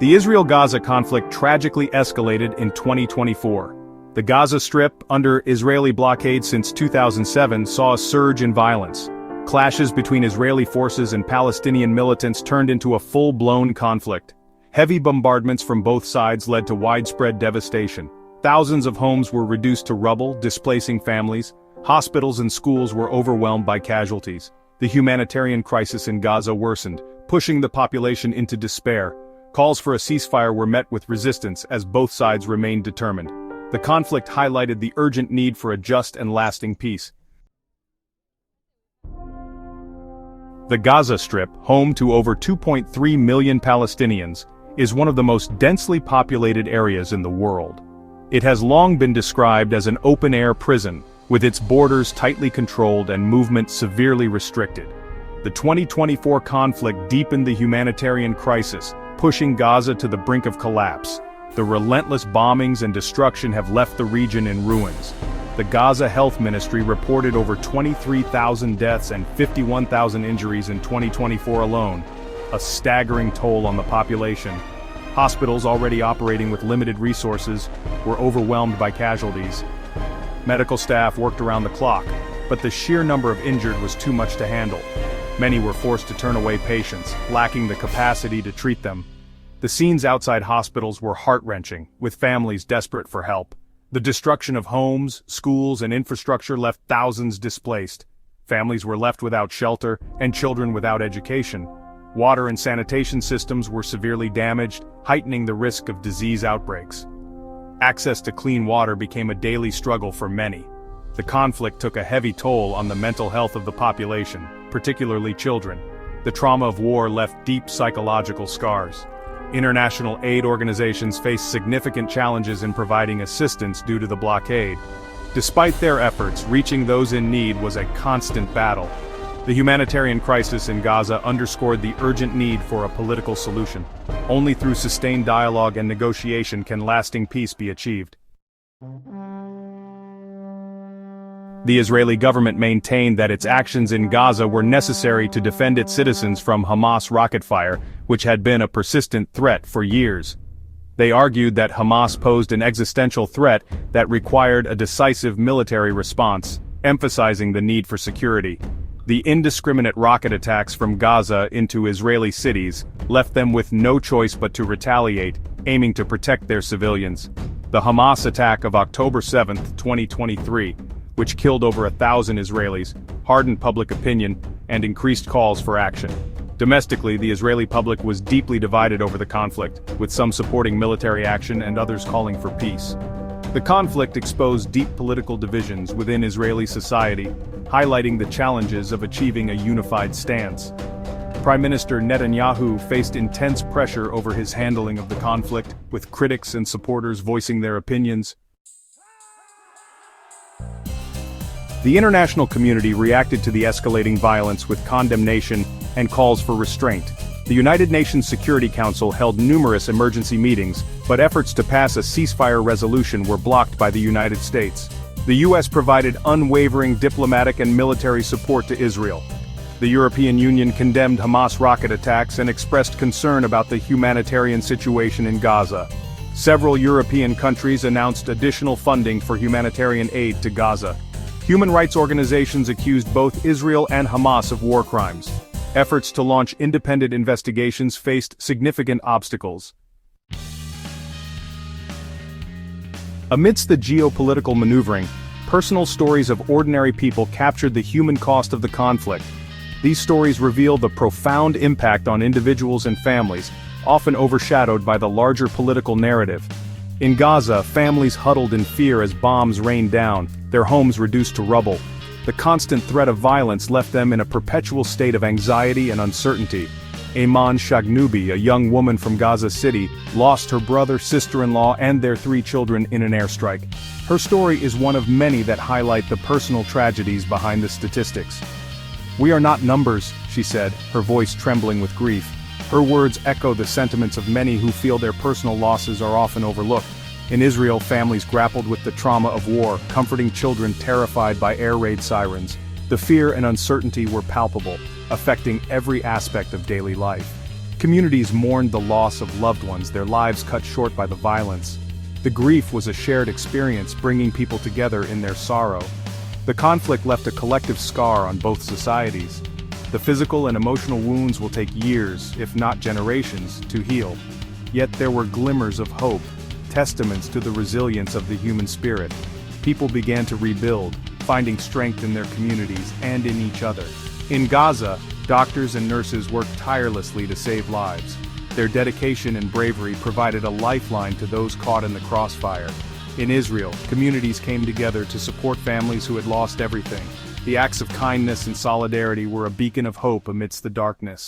The Israel-Gaza conflict tragically escalated in 2024. The Gaza Strip, under Israeli blockade since 2007, saw a surge in violence. Clashes between Israeli forces and Palestinian militants turned into a full-blown conflict. Heavy bombardments from both sides led to widespread devastation. Thousands of homes were reduced to rubble, displacing families. Hospitals and schools were overwhelmed by casualties. The humanitarian crisis in Gaza worsened, pushing the population into despair. Calls for a ceasefire were met with resistance as both sides remained determined. The conflict highlighted the urgent need for a just and lasting peace. The Gaza Strip, home to over 2.3 million Palestinians, is one of the most densely populated areas in the world. It has long been described as an open-air prison, with its borders tightly controlled and movement severely restricted. The 2024 conflict deepened the humanitarian crisis, pushing Gaza to the brink of collapse. The relentless bombings and destruction have left the region in ruins. The Gaza Health Ministry reported over 23,000 deaths and 51,000 injuries in 2024 alone, a staggering toll on the population. Hospitals already operating with limited resources were overwhelmed by casualties. Medical staff worked around the clock, but the sheer number of injured was too much to handle. Many were forced to turn away patients, lacking the capacity to treat them. The scenes outside hospitals were heart-wrenching, with families desperate for help. The destruction of homes, schools, and infrastructure left thousands displaced. Families were left without shelter, and children without education. Water and sanitation systems were severely damaged, heightening the risk of disease outbreaks. Access to clean water became a daily struggle for many. The conflict took a heavy toll on the mental health of the population, particularly children. The trauma of war left deep psychological scars. International aid organizations faced significant challenges in providing assistance due to the blockade. Despite their efforts, reaching those in need was a constant battle. The humanitarian crisis in Gaza underscored the urgent need for a political solution. Only through sustained dialogue and negotiation can lasting peace be achieved. The Israeli government maintained that its actions in Gaza were necessary to defend its citizens from Hamas rocket fire, which had been a persistent threat for years. They argued that Hamas posed an existential threat that required a decisive military response, emphasizing the need for security. The indiscriminate rocket attacks from Gaza into Israeli cities left them with no choice but to retaliate, aiming to protect their civilians. The Hamas attack of October 7, 2023, which killed over 1,000 Israelis, hardened public opinion, and increased calls for action. Domestically, the Israeli public was deeply divided over the conflict, with some supporting military action and others calling for peace. The conflict exposed deep political divisions within Israeli society, highlighting the challenges of achieving a unified stance. Prime Minister Netanyahu faced intense pressure over his handling of the conflict, with critics and supporters voicing their opinions. The international community reacted to the escalating violence with condemnation and calls for restraint. The United Nations Security Council held numerous emergency meetings, but efforts to pass a ceasefire resolution were blocked by the United States. The U.S. provided unwavering diplomatic and military support to Israel. The European Union condemned Hamas rocket attacks and expressed concern about the humanitarian situation in Gaza. Several European countries announced additional funding for humanitarian aid to Gaza. Human rights organizations accused both Israel and Hamas of war crimes. Efforts to launch independent investigations faced significant obstacles. Amidst the geopolitical maneuvering, personal stories of ordinary people captured the human cost of the conflict. These stories reveal the profound impact on individuals and families, often overshadowed by the larger political narrative. In Gaza, families huddled in fear as bombs rained down, their homes reduced to rubble. The constant threat of violence left them in a perpetual state of anxiety and uncertainty. Ayman Shagnoubi, a young woman from Gaza City, lost her brother, sister-in-law, and their 3 children in an airstrike. Her story is one of many that highlight the personal tragedies behind the statistics. "We are not numbers," she said, her voice trembling with grief. Her words echo the sentiments of many who feel their personal losses are often overlooked. In Israel, families grappled with the trauma of war, comforting children terrified by air raid sirens. The fear and uncertainty were palpable, affecting every aspect of daily life. Communities mourned the loss of loved ones, their lives cut short by the violence. The grief was a shared experience, bringing people together in their sorrow. The conflict left a collective scar on both societies. The physical and emotional wounds will take years, if not generations, to heal. Yet there were glimmers of hope, testaments to the resilience of the human spirit. People began to rebuild, finding strength in their communities and in each other. In Gaza, doctors and nurses worked tirelessly to save lives. Their dedication and bravery provided a lifeline to those caught in the crossfire. In Israel, communities came together to support families who had lost everything. The acts of kindness and solidarity were a beacon of hope amidst the darkness.